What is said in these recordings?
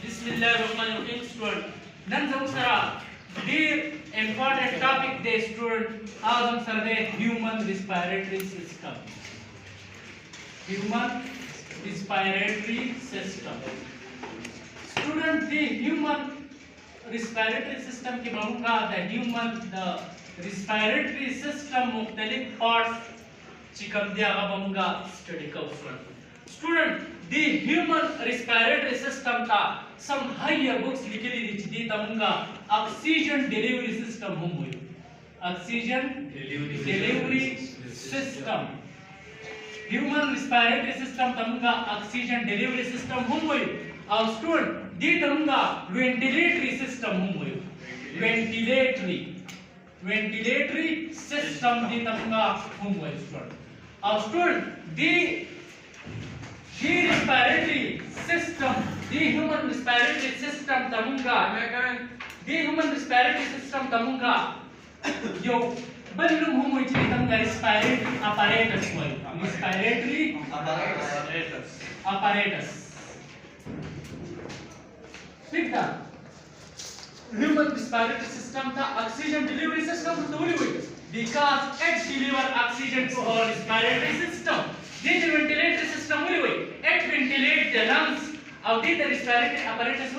Bismillahirrahmanirrahim, student. Nanzam sara, dear important topic day student. Azam sarve human respiratory system. Human respiratory system. Student, the human respiratory system की बनूंगा the respiratory system मुख्तलिफ parts चिकम दिया बनूंगा study का student the human respiratory system था some higher books लिखी दी तमुंगा oxygen delivery system हम हुई oxygen delivery system human respiratory system तमुंगा oxygen delivery system हम हुई और student दी तमुंगा ventilatory system हम हुई ventilatory system दी तमुंगा हम हुई student और student दी respiratory system, the human respiratory system tamunga, the human respiratory system tamunga, yo, balum humo ichi tamunga respiratory apparatus hoy, respiratory apparatus. Speak that. Human respiratory system ta oxygen delivery system tuli hoy, because it deliver oxygen to our respiratory system. This ventilatory system it ventilates the lungs of the respiratory apparatus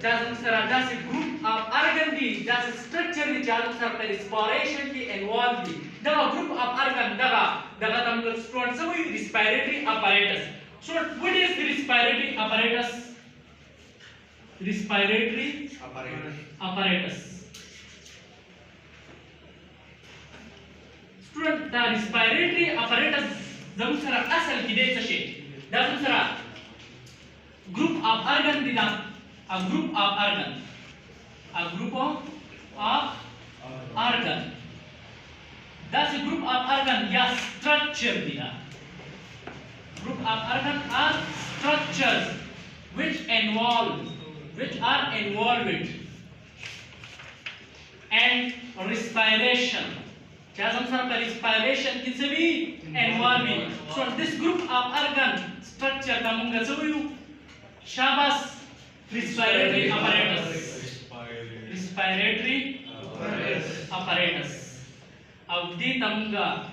that's a group of organ that's a structure which respiration involved the group of organ daga students respiratory apparatus. So what is the respiratory apparatus? Respiratory apparatus. Student, the respiratory apparatus Zamsara asal kide sashe. Zamsara group of organ dina a group of organ. A group of organ. That's a group of organ ya structure dina. Group of organ are structures which are involved and respiration. Respiration is involving. So this group of organ structure tamunga sabuyu shabas respiratory apparatus. Respiratory apparatus. Of the tamunga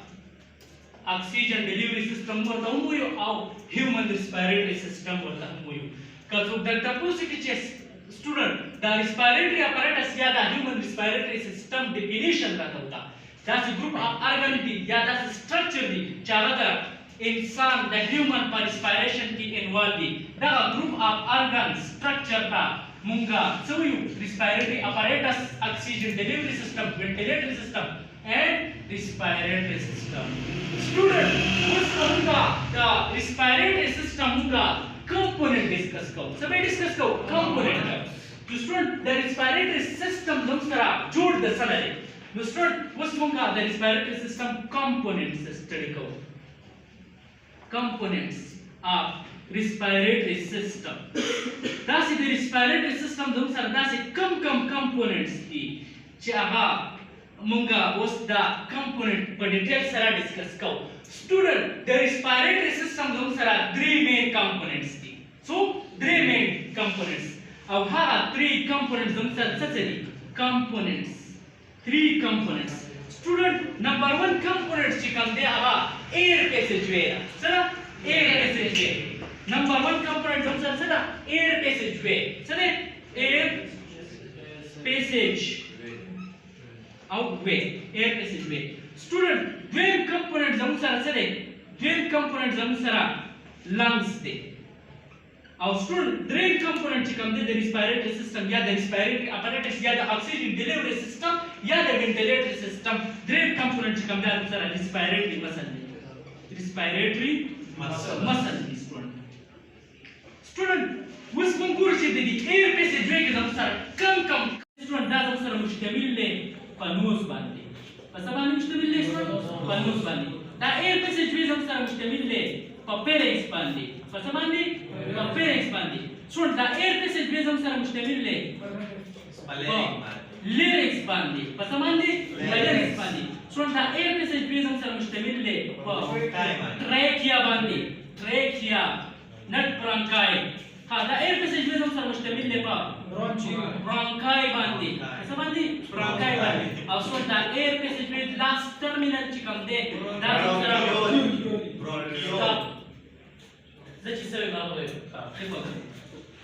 oxygen delivery system or tamunguyo of human respiratory system or tamunguyo. Because of the tapusi student, the respiratory apparatus ya the human respiratory system definition rata. That's a group of organ that's a structure चारों इंसान the human respiration की involved the group of organs structure था मुंगा so you respiratory apparatus oxygen delivery system ventilatory system and respiratory system. Student मुंगा the respiratory system मुंगा component discuss करो सभी discuss करो component तो student the respiratory system दूसरा जोड़ दे सलाह No student, what's the respiratory system components study ko? Components of respiratory system. That's the respiratory system. That's a components ki. Chaha munga was the component but details sara discuss ko. Student, the respiratory system three main components ki. So three main components. Now three components components. Three components. Student, number one component chikam de ava air passageway. Sir, air passageway. Number one component sir air passageway. Sir, air passage outway, air passageway. Student, twin component lungs de. Our student, drain component chikam de the respiratory system ya the respiratory apparatus ya the oxygen delivery system ya the ventilatory system. Drain component chikam de respiratory muscle student. Student, which concurs the air passageway ke kam student da मुश्तमिल ले पनूस बांधे. पसमान मुश्तमिल ले student पनूस बांधे. Da air passageway मुश्तमिल ले pharynx बांधे. पसमान pharynx बांधे. Student, the air passageway मुश्तमिल ले larynx बांधे. पसमान larynx बांधे. Student, the air passageway मुश्तमिल ले trachea बांधे. Trachea, nut bronchi, هذا اير باسجوي زمسر مشتمل لقا برونكاي باندي څه باندې برونکای باندې او څو دا ایر باسجوي لاست ټرمینل چې کوم دی دا زمسر زه چې سوي ما وایو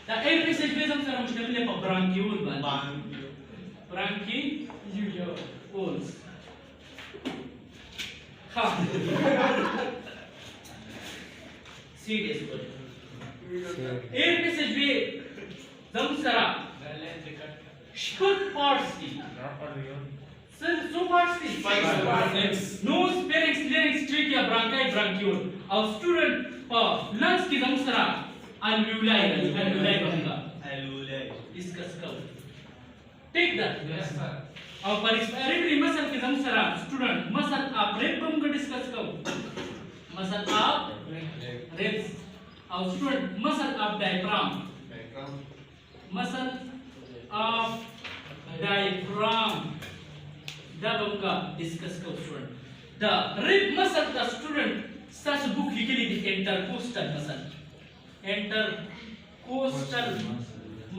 دا ایر باسجوي زمسر مشتمل لقا برونکیول باندې برونکیولز ها serious word. Air passageway zamsara short parts ki sir so parts ki nose pharynx larynx trachea bronchi bronchiole और student lungs की zamsara alveoli बनेगा alveoli discuss करो take that yes sir और respiratory muscle की zamsara student muscle आप rectum को discuss करो muscle of ribs और student muscle of diaphragm muscle of diaphragm का discuss करो student the rib muscle का student such book लिखी थी intercostal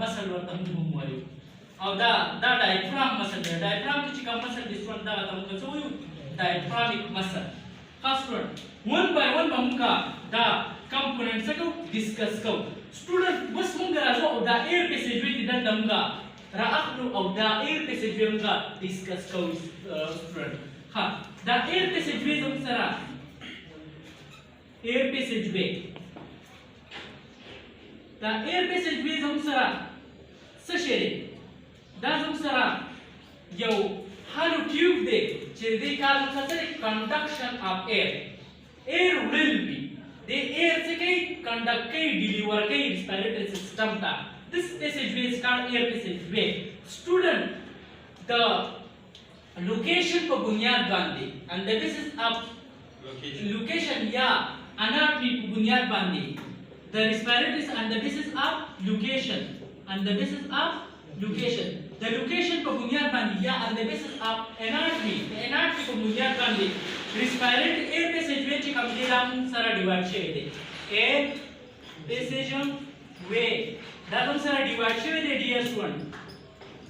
muscle वर्तन घुमायो और दा diaphragm muscle diaphragm की चिका muscle student दा तम को सोयो diaphragmic muscle student one by one हमका दा components को discuss को student बस मुंगा राजो दा air passageway की दन दमगा राखलो और दा air passageway मुंगा discuss को student हाँ दा air passageway जमसरा air passageway दा air passageway जमसरा सशेरे दा जमसरा यो hollow tube they they call conduction of air will be the air से कई conduct कई deliver कई respiratory system था this passageway is called air passageway student the location पर बुनियाद बांधे and the basis of location या anatomy पर बुनियाद बांधे the respiratory is on the basis of location and the basis of location the location पर बुनियाद बांधे या on the basis of anatomy the anatomy पर बुनियाद बांधे respiratory air passageway ची कम देराम सारा divide शेवे दे air passageway दातम सारा divide शेवे दे dear student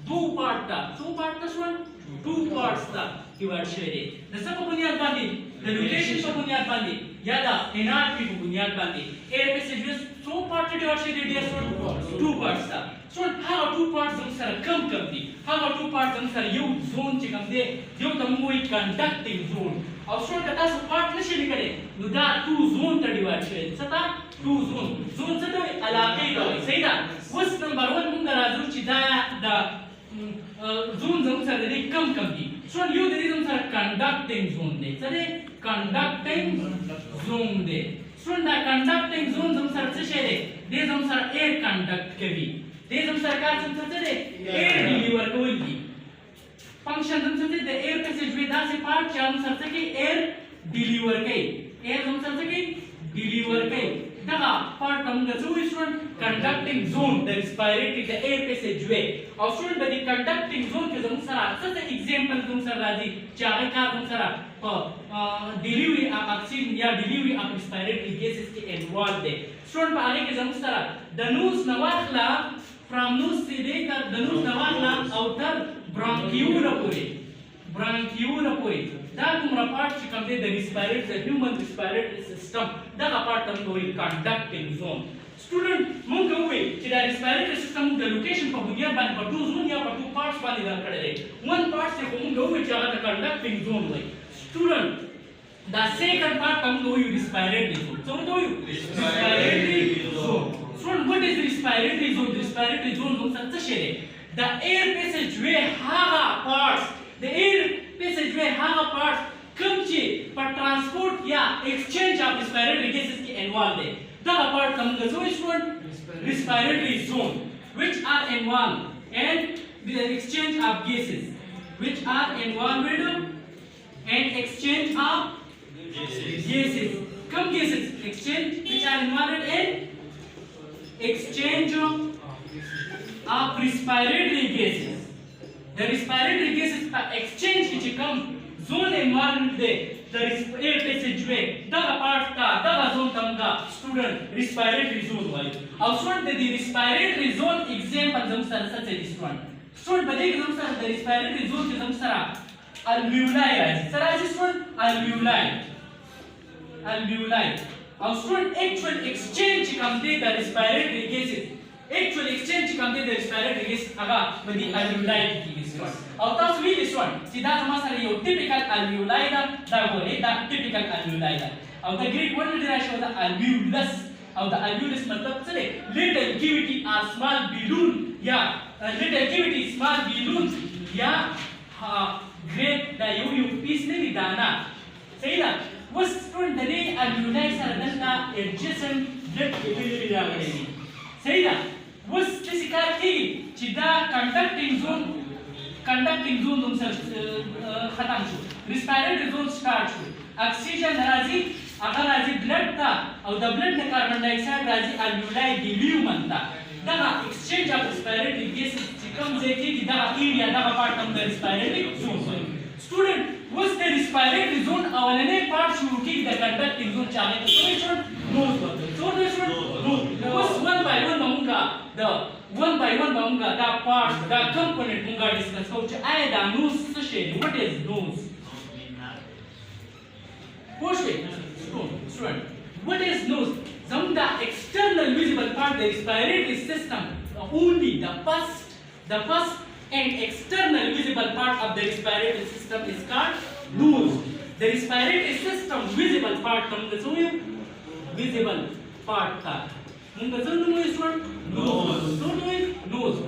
दो part था student two parts था divide शेवे दे दसा पर बुनियाद बांधे the location पर बुनियाद बांधे या दा anatomy पर बुनियाद बांधे air passageway so part divide शेवे दे dear student two parts था student how two parts हम सारा कम दी how two parts हम सारा यो zone ची कम दे यो तम मोई conducting zone और student का तास part नशे निकले नुदा two zone ता divide शेवे सता two zone सता इलाके का सही ना वस नंबर 1 मुंगा राजू ची दा zone हम सारा दे कम दी student यो दे हम सारा conducting zone दे सरे conducting zone दे student दा conducting zone हम सारा से शेरे दे हम सारा air conduct के भी दे हम सरकार से दे air deliver कोई भी function हम से दे air passageway दा से part चा हम सर से air deliver के air हम सर से deliver के दा part हम गजो student conducting zone the respiratory the air passageway और student the conducting zone के हम सर से example हम सर राजी चाहे का हम सर delivery of oxygen या delivery of respiratory gases के involved है student पर आगे के हम सर the nose नवाखला from nose से लेकर the nose नवाखला outer bronchiole पूरे दा तुम्हारा part ची कम दे the respiratory the human respiratory system दा का part हम कोई conducting zone student मुंग हुए कि the respiratory system the location पर बुनियाद बान पर two zone या पर two parts बानी दार कर दे one part से मुंग हुए कि अगर the conducting zone हुए student the second part हम हुए respiratory zone so what हुए respiratory zone student what is respiratory zone respiratory zone हम सबसे शेरे the air passageway haga parts the air passageway haga parts कम ची पर transport या exchange of respiratory gases की involved है the part हम गजो student respiratory zone which are involved and the exchange of gases which are involved and exchange of gases come gases exchange which are involved in exchange of respiratory gases the respiratory gases का exchange की कम zone involved they air passageway daga part ka daga zone tamga student respiratory zone wai aw student the respiratory zone example jam sar sa student bade jam sar the respiratory zone jam sara alveoli sara student alveoli aw student actual exchange kam de the respiratory gases actual exchange kam de the respiratory gas aga badi alveoli ki aw tas we this one sida sama sara yo typical alveoli da gore da typical alveoli da aw the greek word derivation of the alveolus aw the alveolus matlab chale little cavity or small balloon ya little cavity small balloon ya great da you piece ne dana सही ना वो स्टूडेंट दने alveoli sara danna adjacent blood capillary da गरेगी सही ना वो स्पेसिफिक की चिदा conducting zone तुम सर खत्म show respiratory zone start show oxygen राजी अगर राजी ब्लड था और द ब्लड ने कार्बन डाइऑक्साइड राजी alveoli दिल्ली मनता दगा exchange of respiratory gases चिकम जेकी की दगा एरिया दगा part of the respiratory zone student was the respiratory zone awalane part शुरू की the conducting zone चाहे तो स्टूडेंट नोज बदल student was one by one mamunga the part the component munga discuss coach I the nose shade what is nose student what is nose some the external visible part the respiratory system only the first and external visible part of the respiratory system is called nose the respiratory system visible part munga so visible part tha munga so no student nose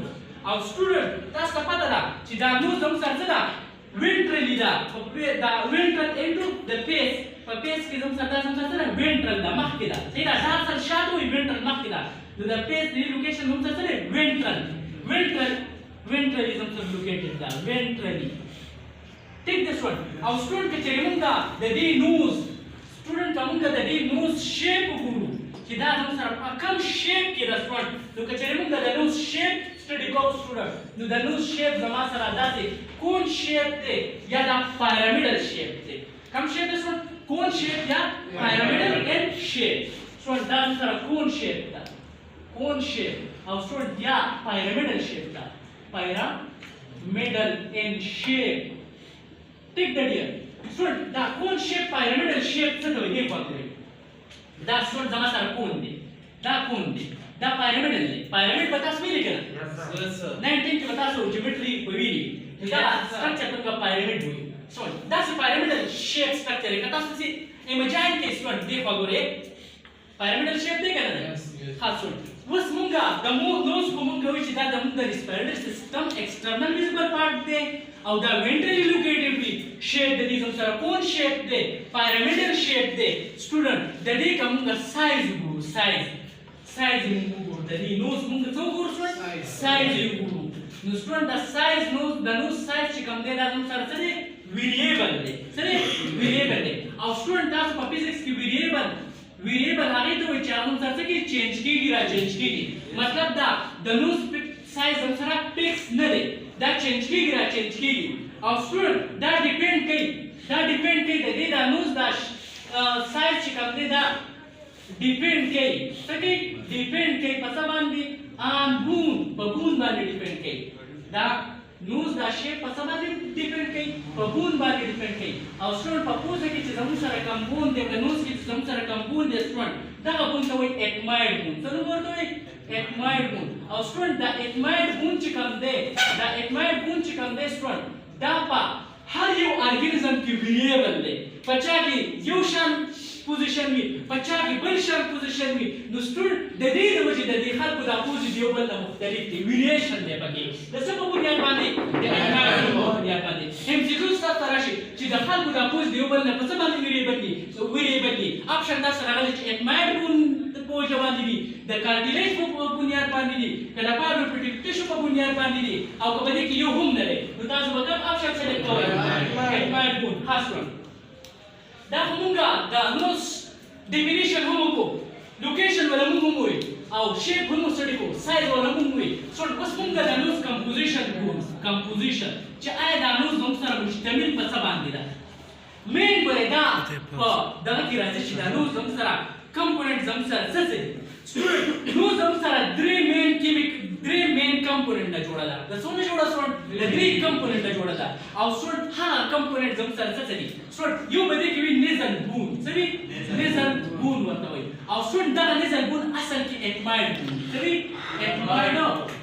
our student that's the part da chida nose dam sarjada ventrally da the ventral into the face face ki dam sarjada ventral da mahkida sida sar shadow ventral mahkida the face the location dam sarjada ventrally dam sar located da ventrally take this one our student ke chemunga the nose student kamunga the nose shape guru kida dam sar akam shape ki respond to ke chemunga the nose shape study go student no the nose shape zama sara date cone shape de ya da pyramidal shape de kam shape this one cone shape ya pyramidal and shape so da sara cone shape our student ya pyramidal shape da pyramidal and shape take that here student the cone shape pyramidal shape se to ye baat hai da student zama sara cone de da pyramidal le pyramid बता सभी लेकिन yes sir 19 के बता सो ज्योमेट्री हुई da structure का pyramid हुई so that's a pyramidal shape structure है कता से imagine के student दे फगोरे pyramidal shape दे कहना है हां student उस मुंगा the nose को मुंगा which is the मुंगा respiratory system external visible part दे और the ventrally located भी shape दे दिस सर cone shape दे pyramidal shape दे student the दे का मुंगा size mungu the nose mungu so good student size mungu no student the nose size chikam de dam sar sare variable de our student das physics की variable आगे तो विचार सर से कि change की मतलब the nose size हम सारा fix न दे that change की our student that depend कई the nose the size chikam de depend kay pasaban bi an babun bani depend kay da nose da shape pasaban depend kay babun bani depend kay our student propose ki zamu sara compound de nose ki zamu sara compound de student da babun to admired moon so no to admired moon our student the admired moon chikam de student da pa har you organism ki variable de pacha ki you shan position में बच्चा की बलशान position में no student they वजह दे हर को दा पोजिटिव बल दा मुख्तलिफ थी वेरिएशन दे बगे दसे को बुनियाद बांधे दे एनवायरनमेंट को बुनियाद बांधे हम जिक्र सा तराशी कि दा हर को दा पोजिटिव बल ना पस बांधे वेरिएबल की ऑप्शन दा सरागल एडमायर्ड बुन पोज बांधी द कार्टिलेज को बुनियाद बांधी कदा पार रिपीटिव टिश्यू को बुनियाद बांधी और को बदे कि यो हम दे तो दा मतलब ऑप्शन सेलेक्ट करो एडमायर्ड बुन खास one da humunga da nose definition humuko location wala mumui au shape humu study ko size wala mumui so bas munga da nose composition cha ay da nose dom sara mushtamil pa sabandida مين بدا دغه کی راځي چې دا نو زم سره کمپوننت زم سره څه څه نو زم سره درې مین کمپوننت نه جوړه ده د څونه جوړه سټوډنټ د درې کمپوننت نه جوړه ده او سټوډنټ هغه کمپوننت زم سره څه دي سټوډنټ یو بده کې وی نزل بون څه وی نزل بون ورته وي او سټوډنټ دا نزل بون اصل کې اټمایډ بون څه وی اټمایډ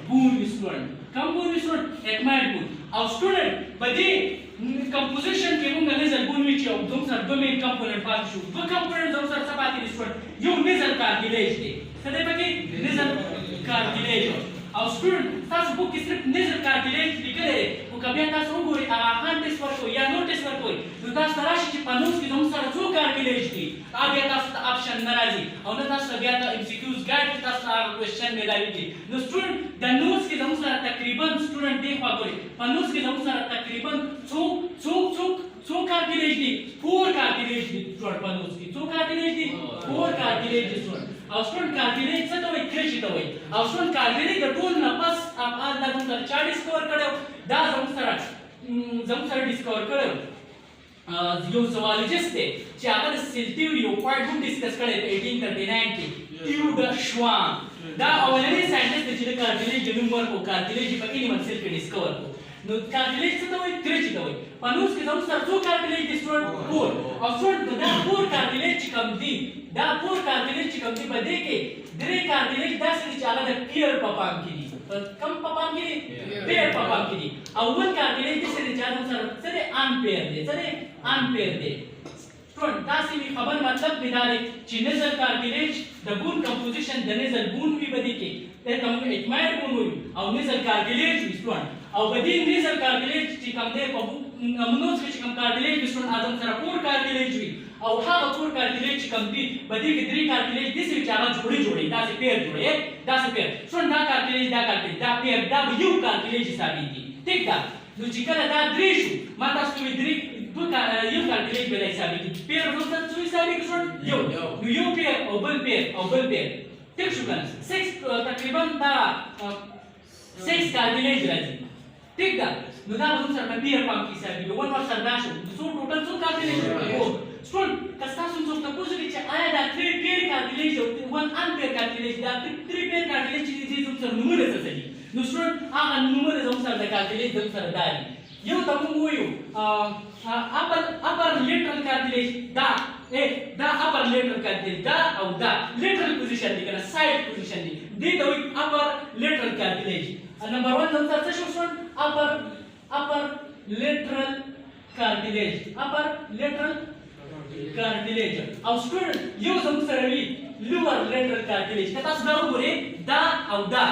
بون سټوډنټ کوم بون سټوډنټ اټمایډ بون او سټوډنټ بده composition کې موږ نزل بون وی چې زم سره دوه مین کمپوننت پاتې شو دوه کمپوننت زم سره څه پاتې دي سټوډنټ یو نزل کارتلیج دی څه دی پکې نزل کارتلیج او سټوډنټ تاسو په کې صرف نزل کارتلیج لیکل دي او کبه تاسو وګورئ هغه خان ټیسټ ورکوي یا نو ټیسټ ورکوي نو تاسو راشي چې په نوټ کې زم سره څو کارتلیج دي هغه تاسو ته اپشن ناراضي او نه تاسو بیا ته ام سی کیوز ګایډ کې تاسو هغه کوېسچن ملاوي دي نو سټوډنټ د نوټس کې زم سره تقریبا سټوډنټ دی خو وګورئ په نوټس کې زم سره تقریبا څو کارتلیج دي 4 کارتلیج دي سټوډنټ په نوټس کې څو کارتلیج دي 4 کارتلیج دي سټوډنټ او سټوډنټ کارتلیج څه ته وایي کرشي ته وایي او سټوډنټ کارتلیج د ټول نه پس افعال دا زموږ سره چا ډسکور کړو دا زموږ سره ډسکور کړو یو زوالوجست دی چې هغه د سیل تیوري یو پوینټ هم ډسکس کړی په 1839 کې تیودر شوان دا اولنی ساینټیسټ چې د کارتلیج د نوم ورکړو کارتلیج په انیمل سیل کې ډسکور کړو نو کارتلیج څه ته وایي کرشي ته وایي په نوټس کې زموږ سره څو کارتلیج دي سټوډنټ 4 او سټوډنټ دا 4 کارتلیج چې کوم دي دا 4 کارتلیج چې کوم دي په دې کې درې کارتلیج داسې دي چې هغه د پیر په پام کې دي کم په پام کې دي پیر په پام کې دي او ون کارتلیج داسې دي چې هغه سره څه دي ان پیر دي څه دي ان پیر دي سټوډنټ تاسو می خبر مطلب دی دا چې نزل کارتلیج د بون کمپوزیشن د نزل بون وی بدی کې ته کوم اټمایډ بون وي او نزل کارتلیج وي سټوډنټ او بدی نزل کارتلیج چې کوم دی په نوټس کې چې کوم کارتلیج وي سټوډنټ اعظم سره 4 کارتلیج وي او هغه 4 کارتلیج چې کوم دي بدی کې 3 کارتلیج دي چې هغه جوړي دا څه پیر جوړي دا څه پیر سټوډنټ دا کارتلیج دا پیر دا یو کارتلیج حسابي دي ټیک ده نو چې کله دا درې شو ما تاسو وی درې یو کارتلیج بل حسابي دي پیر نو تاسو حسابي کړئ یو پیر او بل پیر ټیک شو کنه 6 تقریبا دا 6 کارتلیج راځي ټیک ده نو دا موږ سره په پیر پام کې حسابي دی ون ورسره راشو څو ټوټل څو کارتلیج سټوډنټ تاسو څه تاسو چې آیا دا 3 پیر کارتلیج او 1 ان پیر کارتلیج دا 3 پیر کارتلیج چې دې زموږ سره نمونه څه دي نو سټوډنټ هغه نمونه زموږ سره د کارتلیج زموږ سره داري یو ته موږ وایو اپر لیټرل کارتلیج دا اپر لیټرل کارتلیج دا او دا لیټرل پوزیشن دی کنه سایډ پوزیشن دی دې ته وایي اپر لیټرل کارتلیج نمبر 1 زموږ سره څه شو سټوډنټ اپر لیټرل کارتلیج او سټوډنټ یو زموږ سره وی لوور لیټرل کارتلیج که تاسو دا وګورئ دا او دا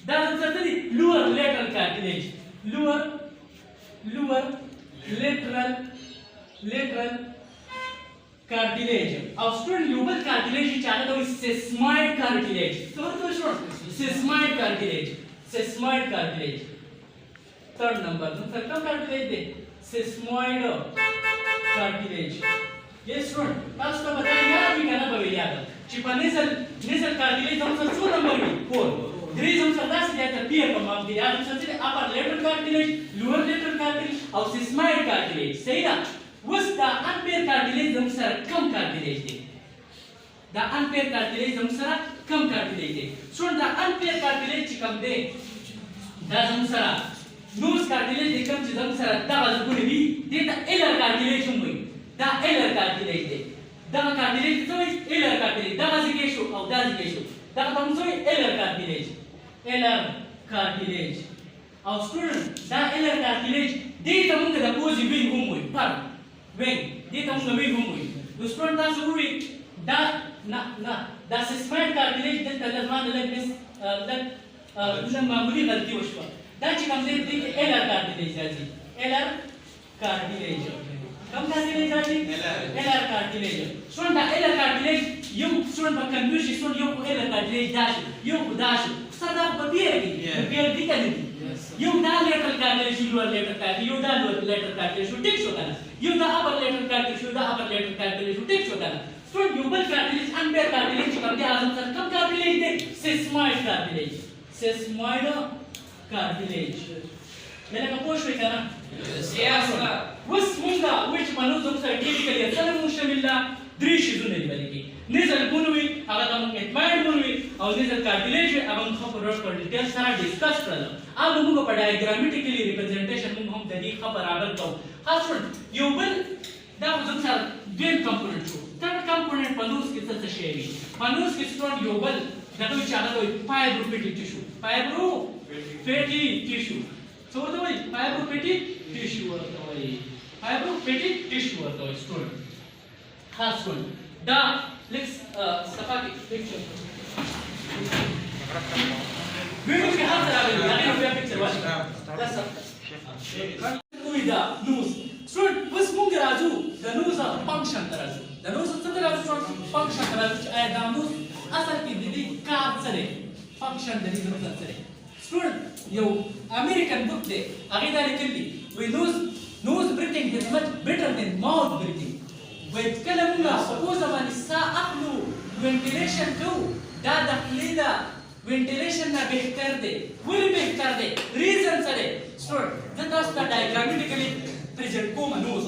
زموږ سره دی لوور لیټرل کارتلیج لوور لیټرل کارتلیج او سټوډنټ یو بل کارتلیج چې هغه ته وایي سیسماید کارتلیج څه ورته وایي سټوډنټ سیسماید کارتلیج third number so second cartilage de sesamoid cartilage yes student taasu ته बताया यार भी kana bhai yaad چې په نزل cartilage هم څه نمبر وي 4 درې هم څه داسې دی چې پیر په مام دی یاد څه چې upper lateral cartilage lower lateral cartilage او sesamoid cartilage صحیح ده وس دا anterior cartilage هم سره کم cartilage دی دا anterior cartilage هم سره کم cartilage دی student دا anterior cartilage چې کم دی دا هم سره نوز کارتلیج د کوم چې زموږ سره دغه ځګونه دي دې ته ایلر کارتلیج هم وایي دا ایلر کارتلیج دی دغه کارتلیج څه وایي ایلر کارتلیج دغه ځګې شو او دا ځګې شو دغه ته موږ وایي ایلر کارتلیج او سټوډنټ دا ایلر کارتلیج دې ته موږ د پوزي وینګ هم وایي پر وینګ دې ته موږ وینګ هم وایي نو سټوډنټ تاسو وایي دا دا سیسماید کارتلیج دلته لږ معمولي غلطي وشوه دا چې کوم ځای دی ایلر کارتلیج راځي ایلر کارتلیج کوم کارتلیج راځي ایلر کارتلیج سټوډنټ دا ایلر کارتلیج یو سټوډنټ په کنفیوژ شي سټوډنټ یو ایلر کارتلیج داش یو داش ستاسو دا په پیر کې پیر دی کنه یو دا لیټرل کارتلیج لوړ لیټرل کارتلیج یو دا لوړ لیټرل کارتلیج ټیک شو کنه یو دا اپر لیټرل کارتلیج یو دا اپر لیټرل کارتلیج ټیک شو کنه سټوډنټ یو بل کارتلیج انپیر کارتلیج چې کوم دی اعظم سره کوم کارتلیج دی سیسماید کارتلیج cartilage. Mela ka poș pe cara? Yes, واسمونغا ويش منوز زمسر كيميكال يتسلم مشتمل دريش زون البلكي نزل بنوي هغه تم اتماند بنوي او نزل کارتلیج ابم خبر ورکړ ډیټیل سره ډیسکس کړل او موږ په ډایګرامیټیکلی ریپرزنټیشن موږ هم د دې خبر برابر کوو خاص یو بل دا زمسر دویم کمپوننت شو third component panus के साथ शेयरी panus के स्टोन योबल दटो चाला तो फाइब्रोपेटिक टिश्यू फाइब्रोपेटिक टिश्यू सो तो भाई फाइब्रोपेटिक टिश्यू होता है फाइब्रोपेटिक टिश्यू होता है स्टोन खास स्टोन दा लेट्स सफाकी पिक्चर वीडियो के हाथ लगा दे आगे पे पिक्चर वाच दा सब कोई दा नूस स्टोन बस मुंगे राजू द नूस फंक्शन तराजू द नूस तराजू स्टोन फंक्शन तराजू आय दा नूस असल की दीदी कार सरे फंक्शन दीदी नूस सरे स्टोन यो अमेरिकन बुक दे आगे दा लिखली we nose breathing is much better than mouth breathing ويتكلموا suppose about الساعة ventilation كو دا داخلي دا ventilation ना बेहतर दे वही बेहतर दे reason सरे स्टूडेंट जब आप स्टार्ट diagrammatically present को मनोज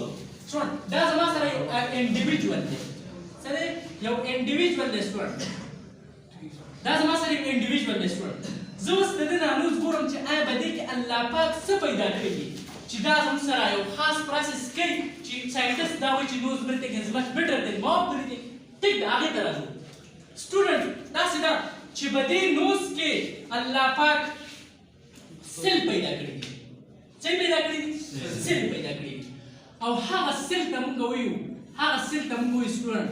स्टूडेंट दा जमा सरे individual दे सरे यो individual दे स्टूडेंट दा जमा सरे individual दे स्टूडेंट जोस दे ना नोज गोरम चे आय बदे कि अल्लाह पाक सब पैदा करी چې دا زموږ سره یو خاص پروسس کوي چې ساينټیست دا وایي چې نوز بریتنګ از مچ بیټر دین ماوث بریتنګ ټیک دا هغه طرح سټوډنټ دا څنګه چې بده نوز کې الله پاک سیل پیدا کړی څه پیدا کړی سیل پیدا کړی او هغه سیل ته موږ وایو سټوډنټ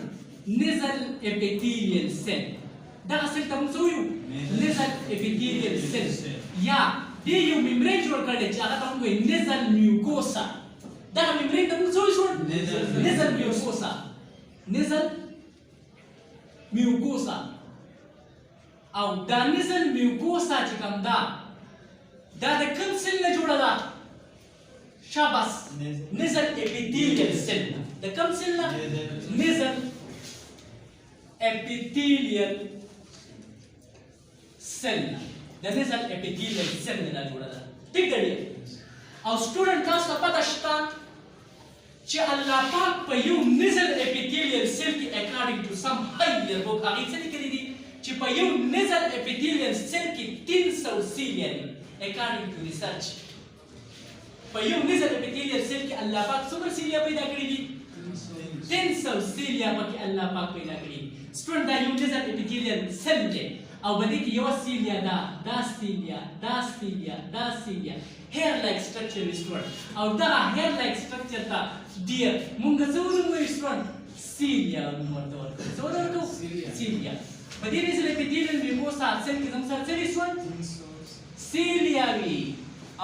نزل اپیثیلیل سیل دا سیل ته موږ وایو نزل اپیثیلیل سیل یا دی یو ممبرین جوړ کړل چې هغه ته موږ نزل میوکوسا دا ممبرین ته موږ څه وایو نزل میوکوسا او دا نزل میوکوسا چې کوم دا د کوم سیل نه جوړه ده شاباس نزل اپیثیلیل سیل د کوم سیل نه نزل اپیثیلیل سیل د نزل اپیثیلیل سیل نه جوړه ده ٹھیک دی او سټوډنټ تاسو ته پته شته چې الله پاک په یو نزل اپیثیلیل سیل کې اکارډینګ ټو سم هایر بوک هغه څه لیکلي دي چې په یو نزل اپیثیلیل سیل کې 300 سیلیا دي اکارډینګ ټو ریسرچ په یو نزل اپیثیلیل سیل کې الله پاک څومره سیلیا پیدا کړی دي 300 سیلیا پکې الله پاک پیدا کړی سټوډنټ دا یو نزل اپیثیلیل سیل دی او بده کې یو سیلیا دا سیلیا هیر لایک سټرکچر سټوډنټ او دا هیر لایک سټرکچر ته ډیر مونږ څه وایو سټوډنټ سیلیا ورته څه ورته سیلیا بده نزل اپیثیلیل میوکوسا سیل کې زموږ سره څه سټوډنټ سیلیا وی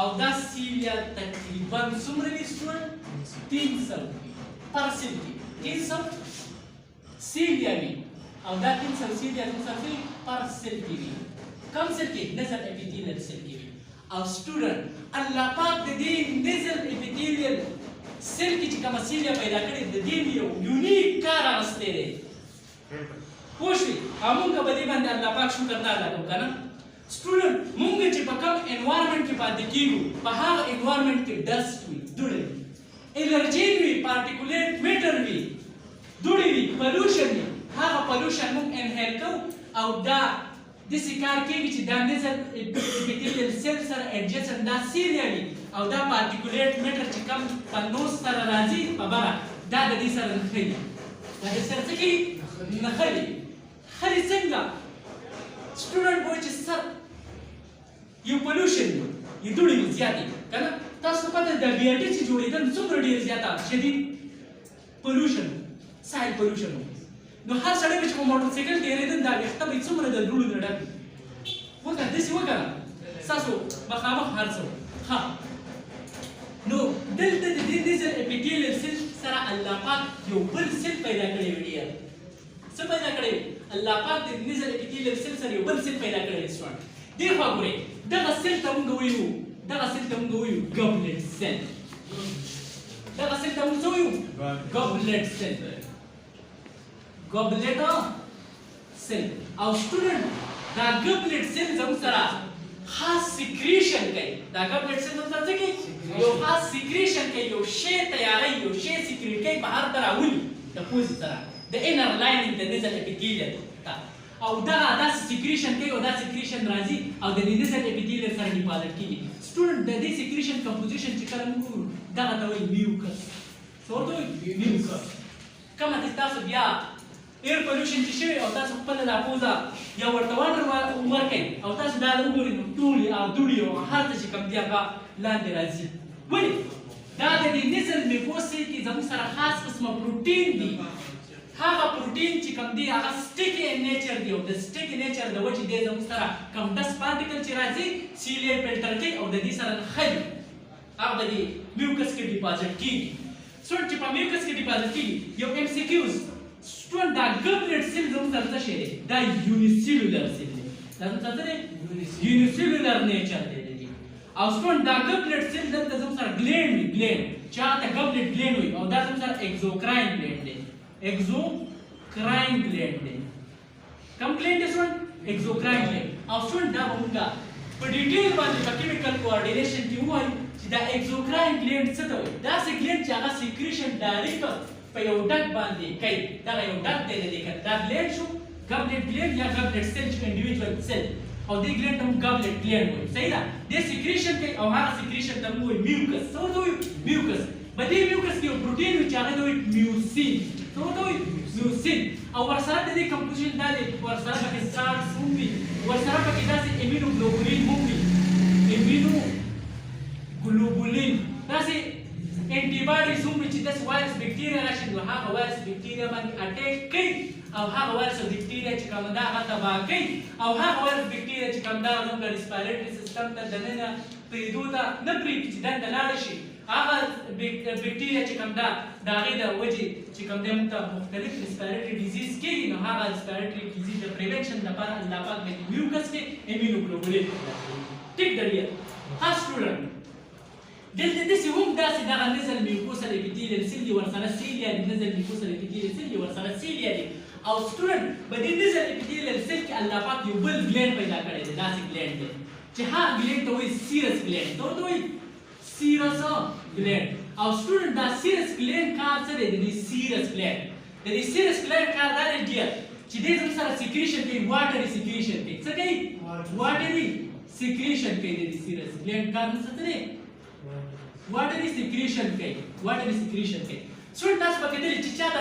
او دا سیلیا تقریبا څومره وی سټوډنټ 300 پر سیل کې 300 سیلیا وی او دا 300 سیلیا زموږ سره پر سیل کې وی کم سیل کې نزل اپیثیلیل سیل کې وی او سټوډنټ الله پاک د دې نزل اپیثیلیل سیل کې چې کوم سیلیا پیدا کړي د دې یو یونیک کار راستي دی پوښي موږ په دې باندې الله پاک شکر نه ادا کوو کنه سټوډنټ موږ چې په کوم انوایرنمنت کې پاتې کیږو په هغه انوایرنمنت کې ډسټ وي دوړې الرجین وي پارټیکولیټ میټر وي دوړې وي پولوشن وي هغه پولوشن موږ انهیل کوو او دا د سکار کېږي چې دا نزل اپیثیلیل سیل سره اډجسټ دا سیلیا وي او دا پارټیکولیټ میټر چې کوم په نوز سره راځي په بره دا د دې سره نښلي دا د سره څه کوي نښلي خلي څنګه سټوډنټ وایي چې سر یو پولوشن یو دوړې وي زیاتې که نه تاسو ته پته ده بیاټي چې جوړېدل څومره ډېر زیاته شدید پولوشن سایل پولوشن نو هر سړی چې په موټر سایکل تېرېدل دا ویښته به یې څومره د دوړو نه ډک وکړه داسې وکړه ستاسو مخامخ هر څه ښه نو دلته د دې نزل اپیثیلیل سیل سره الله پاک یو بل سیل پیدا کړی وي ډېر څه پیدا کړی الله پاک د نزل اپیثیلیل سیل سره یو بل سیل پیدا کړی دی سټوډنټ دې خوا ګورئ دغه سیل ته موږ وایو ګابلټ سیل دغه سیل ته موږ څه وایو ګابلټ سیل ګابلټ سیل او سټوډنټ دا ګابلټ سیل زموږ سره خاص سیکریشن کوي دا ګبلټ سیل څه کوي یو خاص سیکریشن کوي یو شی تیاری یو شی سیکریټ کوي بهر ته راولي د پوزې سره د انر لاینینګ د نزل اپیتیلیل او دا سیکریشن کوي او دا سیکریشن راځي او د نزل اپیتیلیل سره ډیپازټ کیږي سټوډنټ د دې سیکریشن کمپوزیشن چې کله موږ دا ته وایي میوکس څه ورته وایي میوکس کومه چې تاسو بیا ایر پولوشن چې شوی او تاسو خپل د پوزه یا ورته واټر ورکړئ او تاسو دا وګورئ نو ټولې او دوړې او هر څه چې کوم دي هغه لاندې راځي ولې دا د دې نزل میکوسې کې زموږ سره خاص قسمه پروټین دي هغه پروټین چې کوم دی هغه سټیکی نیچر دی او د سټیکی نیچر د وجې دی زموږ سره کوم ډس پارټیکل چې راځي سیلیل فلټر کوي او د دې سره نښلي هغه د دې میوکس کې ډیپازټ کېږي سټوډنټ چې په میوکس کې ډیپازټ کېږي یو ایم سی کیوز سټوډنټ دا ګبلټ سیل زموږ سره څه شی دی دا یونیسیلولر سیل دی دا څه دی یونیسیلولر نیچر دی او سټوډنټ دا ګبلټ سیل دلته زموږ سره ګلینډ وي ګلینډ چې هغه ته ګبلټ ګلینډ وي او دا زموږ سره اکزوکراین ګلینډ دی exocrine gland دی کوم gland دی سټوډنټ exocrine gland او سټوډنټ دا موږ په ډیټیل باندې په کیمیکل کوارډینیشن کې وایي چې دا exocrine gland څه ته وایي دا سه gland چې هغه سیکریشن ډایرکټ په یو ډک باندې کوي دا یو ډک دی د دې کې دا gland شو ګبلټ gland یا ګبلټ سیل چې انډیویډوال سیل او دې gland هم ګبلټ gland وایي صحیح ده دې سیکریشن کوي او هغه سیکریشن ته موږ میوکس څه وایي میوکس په دې میوکس کې یو پروټین وي چې هغه ته وایي میوسین څه وایي میوسین او ورسره د دې کمپوزیشن دا دی ورسره پکې سټارز هم وي ورسره پکې داسې ایمینوګلوبولین هم وي ایمینوګلوبولین داسې انټي باډیز هم وي چې داسې وایرس بکټیریا راشي نو هغه وایرس بکټیریا باندې اټیک کوي او هغه وایرس بکټیریا چې کوم دا هغه تباه کوي او هغه وایرس بکټیریا چې کوم دا زموږ ریسپیریټري سیستم ته دننه پرېږدو ته نه پرېږدي چې دنده لاړه شي هغه بکټیریا چې کوم دا د هغې د وجې چې کوم دی موږ ته مختلف ریسپیریټري ډیزیز کېږي نو هغه ریسپیریټري ډیزیز د پریونشن لپاره الله پاک باندې میوکس کې ایمینوګلوبولین ټیک دریا ها سټوډنټ دلته داسې هم داسې دغه نزل میوکوسل اپیتیلیل سیل دي ورسره سیلیا دي نزل میوکوسل اپیتیلیل سیل دي ورسره سیلیا دي او سټوډنټ په دې نزل اپیتیلیل سیل کې الله پاک یو بل ګلینډ پیدا کړی دی داسې ګلینډ دی چې هغه ګلینډ ته وایي سیرس ګلینډ ته ورته وایي سیرس ګلینډ او سټوډنټ دا سیرس ګلینډ کار څه دی د دې سیرس ګلینډ د دې سیرس ګلینډ کار دا دی چې دې زموږ سره سیکریشن کوي واټري سیکریشن کوي څه کوي واټري سیکریشن کوي د دې سیرس ګلینډ کار څه دی واټري سیکریشن کوي واټري سیکریشن کوي سټوډنټ تاسو پکې دلته چې چاته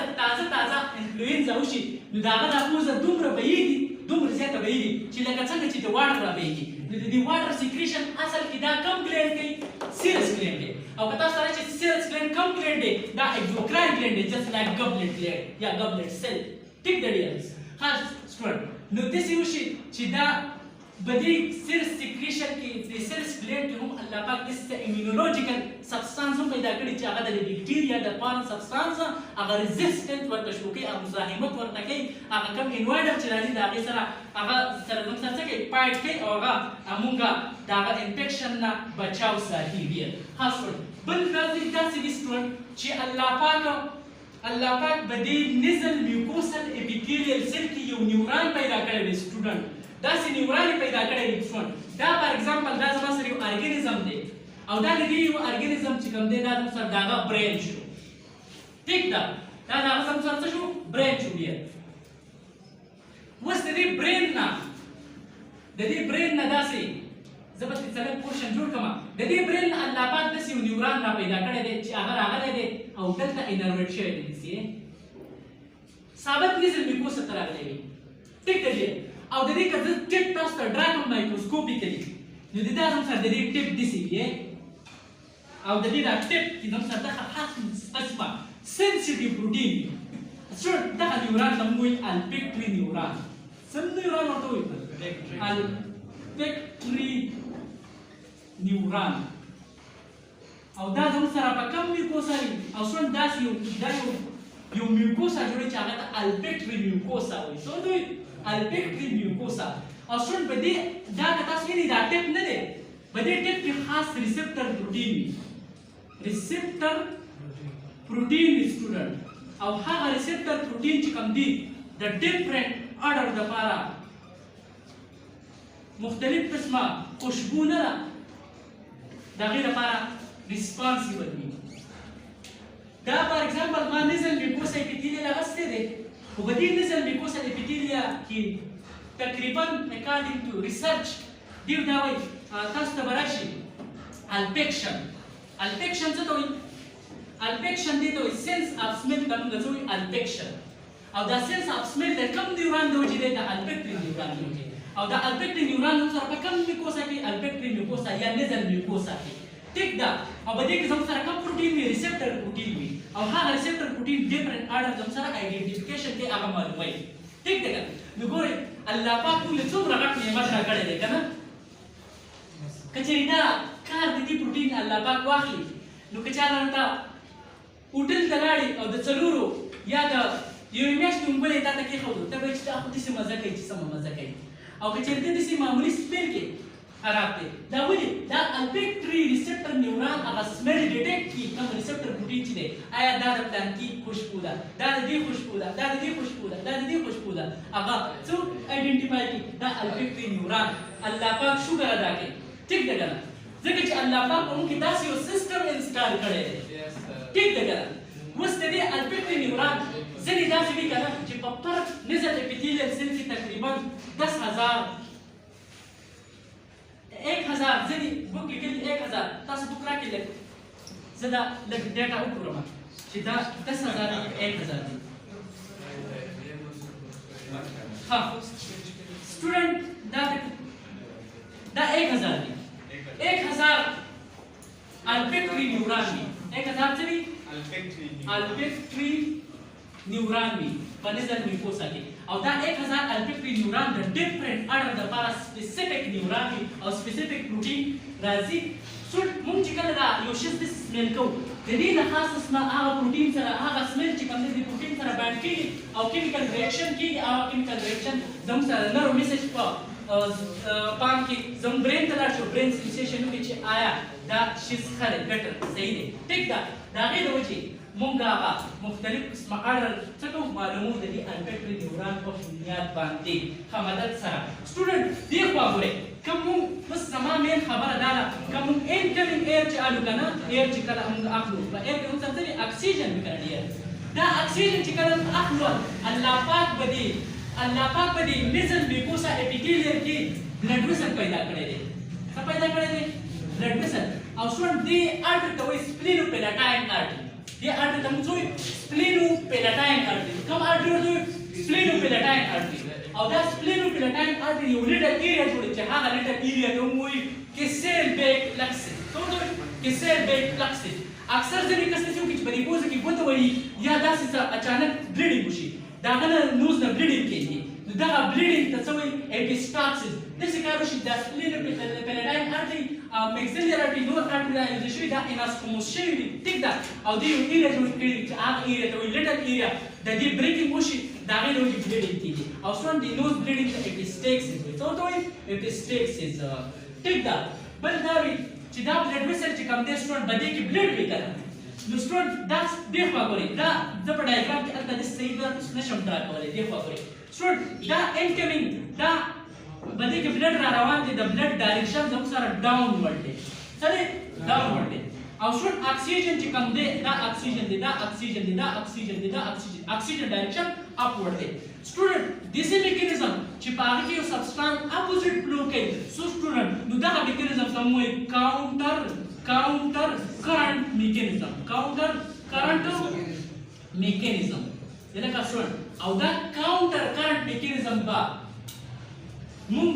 تازه انفلوئنزا وشي نو دا هغه د پوزه دومره بهیږي دومره زیاته بهیږي چې لکه څنګه چې د واټر را بهیږي نو د دې واټر سیکریشن اصل کې دا کم ګلینډ کوي سیرس ګلینډ دی او که تاسو سره چې سیرس ګلینډ کم ګلینډ دی دا اکزوکراین ګلینډ دی جست لایک ګبلټ ګلینډ یا ګبلټ سیل ټیک دی ها سټوډنټ نو داسې وشي چې دا بدی سیرس سیکریشن کې د سیرس ګلینډ کې هم الله پاک داسې ایمونولوژیکل سبستانس هم پیدا کړي چې هغه د بیکټیریا د فارن سبستانس هغه ریزسټنټ ورته شو کوي او مزاحمت ورته کوي هغه کوم انوایډر چې راځي د هغې سره هغه سره موږ سره څه کوي فایټ کوي او هغه موږ د هغه انفیکشن نه بچاو ساتي ډېر ها سټوډنټ بل داسې دي سټوډنټ چې الله پاک به دې نزل میوکوسل اپیتیلیل سیل کې یو نیوران پیدا کړی دی سټوډنټ داسې نیوران پیدا کړی دی سټوډنټ دا فار ایگزامپل دا زما سره یو ارګانیزم دی او دا د دې یو ارګانیزم چې کوم دی دا زما سره د هغه برین شو ټیک ده دا د هغه زما سره څه شو برین شو بیا اوس د دې برین نه داسې زه به ترې څلور پورشن جوړ کړم د دې برین نه الله پاک داسې یو نیوران را پیدا کړی دی چې هغه راغلی دی او دلته انرویټ شوی دی داسې ثابت نزل میکوسا ته راغلی وي ټیک ده او د دې که زه ټیپ تاسو ته ډرا کړم مایکروسکوپیکلي نو د دا زموږ سره د دې ټیپ داسې وي او د دې دا ټیپ کې زموږ سره دغه خاص قسمه سنسیټیو پروټین وي سټوډنټ دغه نیوران ته موږ وایي الفیکټري نیوران څه نیوران ورته وایي الفیکټري نیوران او دا زموږ سره په کم میوکوسا وي او سټوډنټ داسې یو میوکوسا جوړوي چې هغه ته الفیکټري میوکوسا وایي څه ورته وایي الفیکټري میوکوسا او سټوډنټ په دې دا که تاسو وینئ دا ټیپ نه دی په دې ټیپ کې خاص ریسپټر پروټین وي ریسپټر پروټین وي سټوډنټ او هغه ریسپټر پروټین چې کوم دي د ډیفرنٹ آرډر دپاره مختلف قسمه خوشبو نه ده د هغې لپاره ریسپانسیبل وي. دا فار ایگزامپل ما نزل میکوسا اپیتیلیا اخیستی دی خو په دې نزل میکوسا اپیتیلیا کې تقریبا اکارډینګ ټو ریسرچ دیو دا وایي تاسو ته به راشي الپیکشن. الپیکشن څه ته وایي؟ الپیکشن دې ته وایي سینس اف سمیل ته موږ څه وایي؟ الپیکشن. او دا سینس اف سمیل د کوم نیوران د وجې دی؟ د الفیکټري نیوران د وجې. او دا الفیکټري نیوران هم سره په کوم میکوسا کې؟ الفیکټري میکوسا یا نزل میکوسا کې. ټیک ده. او په دې کې زموږ سره کوم پروټین وي؟ ریسپټر پروټین وي. او هغه ریسپټر پروټین ډیفرنٹ اډر زموږ سره آیډنټیفیکیشن کې هغه معلوموي. ټیک ده کنه؟ نو ګورئ الله پاک موږ له څومره غټ نعمت راکړی دی کنه؟ که چېرې دا کار د دې پروټین الله پاک واخلي نو که چا درته هوټل ته لاړې او د څلورو یا د یوې میاشتې نومبلې تا ته کېښودو ته به وایي چې دا خو داسې مزه کوي چې سمه مزه کوي. او که چېرې ته داسې معمولي سمیل کې خراب دی دا ولې؟ دا الفیکټري ریسپټر نیوران هغه سمیل ډیټیکټ کړي کوم ریسپټر پروټین چې دی آیا دا د پلانکي خوشبو ده، دا د دې خوشبو ده، دا د دې خوشبو ده، دا د دې خوشبو ده. هغه څوک آیډنټیفای کړي؟ دا الفیکټري نیوران. الله پاک شکر ادا کوي. ټیک ده که نه؟ ځکه چې الله پاک په موږ کې داسې یو سیسټم انسټال کړی دی. ټیک ده که نه؟ اوس د دې الفیکټري نیوران ځینې داسې وي که نه چې په پر نزل اپیتیلیل سیل کې تقریبا 10,000 ځینې بوک لیکلي 1000 تاسو بوک راکړئ لږ زه دا لږ ډیټا وګورم چې دا 10,000 دي 1000 دي. ها سټوډنټ دا 1000 دي. 1000 الفیکټري نیوران دي. 1000 څه دي؟ الفیکټري نیوران وي په نزل میکوسا کې. او دا 1000 الفیکټري نیوران د ډیفرنٹ اډر دپاره سپیسیفیک نیوران وي او سپیسیفیک پروټین راځي. موږ چې کله دا یو شی داسې سمیل کوو د دې نه خاص قسمه هغه پروټین سره هغه سمیل چې کوم دی د پروټین سره بانډ کېږي او کیمیکل ریاکشن کېږي. هغه کیمیکل ریاکشن زموږ سره نرو میسج په پام کې زموږ برین ته لاړ شو. برین سینسیشن وکړي چې آیا دا شی ښه دی ګټر صحیح دی. ټیک ده. د هغې د وجې موږ هغه مختلف قسمه اډر څه کوو؟ معلوموو د دې الفیکټري نیوران په بنیاد باندې ښه مدد سره. سټوډنټ دې خوا ګورئ کوم موږ بس زما مین خبره دا ده کوم موږ انکمینګ ایر چې الو که نه ایر چې کله موږ اخلو په ایر کې موږ څه دي؟ اکسیجن وي که نه ډېر. دا اکسیجن چې کله موږ اخلو الله پاک به دې نزل میکوسا اپیتیلیل کې بلډ ویسل پیدا کړی دی. څه پیدا کړی دی؟ بلډ ویسل. او سټوډنټ دې اډر ته وایي سپلینوپیلاټاین اډر. دې اډر ته موږ څه وایي؟ سپلینوپیلاټاین اډر. کوم اډر ورته وایي؟ سپلینوپیلاټاین اډر. او دا سپلینوپیلاټاین اډر یو لیټل ایریا جوړوي چې هغه لیټل ایریا ته موږ وایي کیسیل بیک پلکسس. څه ورته وایي؟ کیسیل بیک پلکسس. اکثر ځینې کس داسې وکړي چې په دې پوزه کې ګوته وهي یا داسې څه اچانک بلیډینګ وشي د هغه نه نوز نه بلیډینګ کېږي. نو دغه بلیډینګ ته څه وایي؟ اپیسټاکسس. داسې کار وشي دا سپلینوپیلاټاین اډر مکسیلري اډر نور اډر رایوز شوي دا اناسکوموس شوي دي. ټیک ده. او دې یو ایریا جوړ کړي چې هغه ایریا ته وایي لیټل ایریا. د دې بریکینګ وشي د هغې له وجې بلیډینګ کېږي. او سټوډنټ د نوز بلیډینګ ته اپیسټاکسس وایي. څه ورته وایي؟ اپیسټاکسس. ټیک ده. بل دا وي چې دا بلډ ویسل چې کوم دی سټوډنټ په دې کې بلډ وي که نه نو سټوډنټ دا دې خوا ګورئ دا زه په ډایګرام کې هلته داسې صحیح تاسو نشم ډرا کولی. دې خوا ګورئ سټوډنټ دا انکمینګ دا په دې کې بلډ را روان دی. د بلډ ډایرکشن زموږ سره ډاونورډ دی. څه دی؟ ډاونورډ دی. او سټوډنټ اکسیجن چې کوم دی دا اکسیجن دی دا اکسیجن دی دا اکسیجن دی دا اکسیجن ډایرکشن اپورډ دی. سټوډنټ داسې میکانیزم چې په هغه کې یو سبسټانس اپوزیټ فلو کوي. سو سټوډنټ نو دغه میکانیزم ته موږ وایي کاونټر کرنٹ میکانیزم. کاونټر کرنٹ میکانیزم. لکه سټوډنټ او دا کاونټر کرنٹ میکانیزم به موږ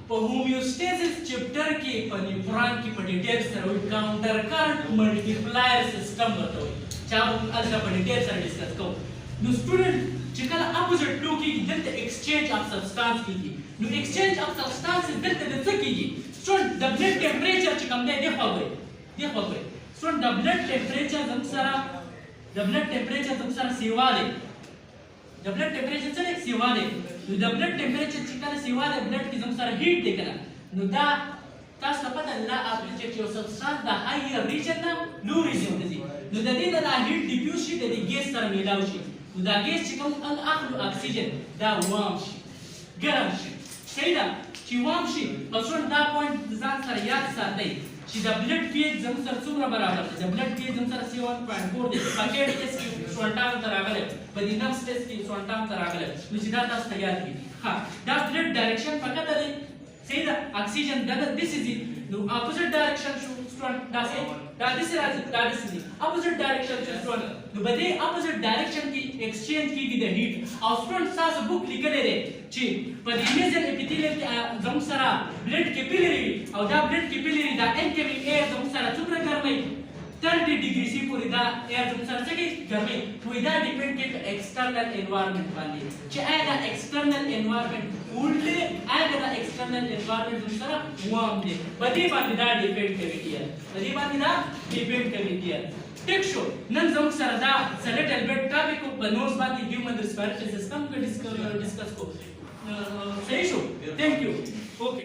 په هومیوسټیسس چپټر کې په نیوران کې په ډیټیل سره وایي کاونټر کرنٹ ملټیپلایر سیستم ورته وایي چې هغه موږ هلته په ډیټیل سره ډسکس کوو. نو سټوډنټ چې کله اپوزیټ فلو کېږي دلته ایکسچینج اف سبسټانس کېږي. نو ایکسچینج اف سبسټانسز دلته د څه کېږي؟ سټوډنټ د بلډ ټمپریچر چې کوم دی دې خوا ګورئ سټوډنټ د بلډ ټمپریچر زموږ سره سیوا دی. د بلډ ټمپریچر څه دی؟ سیوا دی. نو د بلډ ټمپریچر چې کله سیوا دی بلډ کې زموږ سره هیټ دی که نه نو دا تاسو ته پته لا چې یو سبسټانس د هایر ریجن نه لو ریجن ته ځي نو د دې نه دا هیټ ډیفیوز شي د دې ګیس سره میلاو شي. نو دا ګیس چې کوم اخلو اکسیجن دا وارم شي ګرم شي. صحیح ده. چې وام شي پسون دا پوینټ ځان سره یاد ساتئ چې د بلډ پی ایچ زموږ سره څومره برابر دی د بلډ پی ایچ زموږ سره 7.4 دی پکېټ ټیسټ کې 58 ته راغلی په دې نفس ټیسټ کې 58 ته راغلی نو چې دا تاسو ته یاد کړئ ها دا بلډ ډایرکشن پکې دی صحیح ده اکسیجن دغه دیس از نو اپوزیټ ډایرکشن شو سټوډنټ دا سي دا دیس راځي دا دیس دی اپوزیټ ډایرکشن شو سټوډنټ نو په دې اپوزیټ ډایرکشن کې ایکسچینج کیږي د هیټ او سټوډنټ تاسو بوک لیکلې ده چې په دې میزل اپیثیلیل کې زموږ سره بلډ کیپیلری او دا بلډ کیپیلری دا انکمینګ ایر زموږ سره څومره ګرمي 30 ډیګري سی پورې دا ایر زموږ سره څه کوي ګرمي وې دا ډیپند کوي په ایکسټرنل انوایرنمنت باندې چې آیا دا ایکسټرنل انوایرنمنت کولډ دی آیا دا ایکسټرنل انوایرنمنت زموږ سره وارم دی په دې باندې دا ډیپند کوي کیه په دې باندې دا ډیپند کوي کیه ټیک شو نن زموږ سره دا سلیټل بیډ ټاپک په نوز باندې هیومن ریسپیریټری سیستم کې ډیسکس کو صحیح شو تھینک یو اوکے